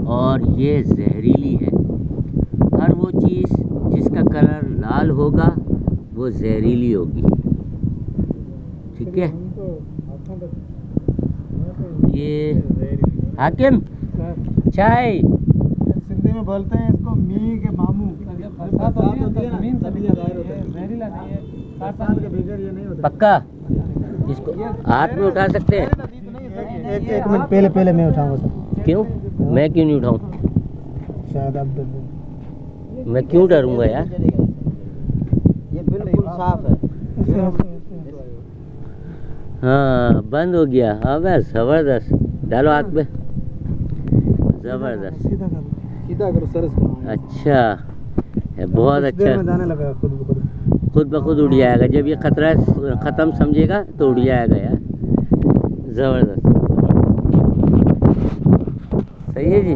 और ये जहरीली है। हर वो चीज़ जिसका कलर लाल होगा वो जहरीली होगी। ठीक है। ये हाकिम चाय सिंधी में बोलते हैं इसको मी के मामू। पक्का इसको हाथ में उठा सकते हैं? एक मिनट पहले मैं उठाऊंगा सर। क्यों? मैं क्यों नहीं उठाऊं? शायद आप डर जाएं। मैं क्यों डरूंगा यार? ये बिल्कुल साफ है। हाँ बंद हो गया। अबे ज़बरदस्त। डालो हाथ पे। ज़बरदस्त। सीधा करो सर इसको। अच्छा है, बहुत अच्छा। जाने लगा खुद ब खुद उड़ जाएगा। जब ये खतरा ख़त्म समझेगा तो उड़ जाएगा यार। ज़बरदस्त। सही है जी।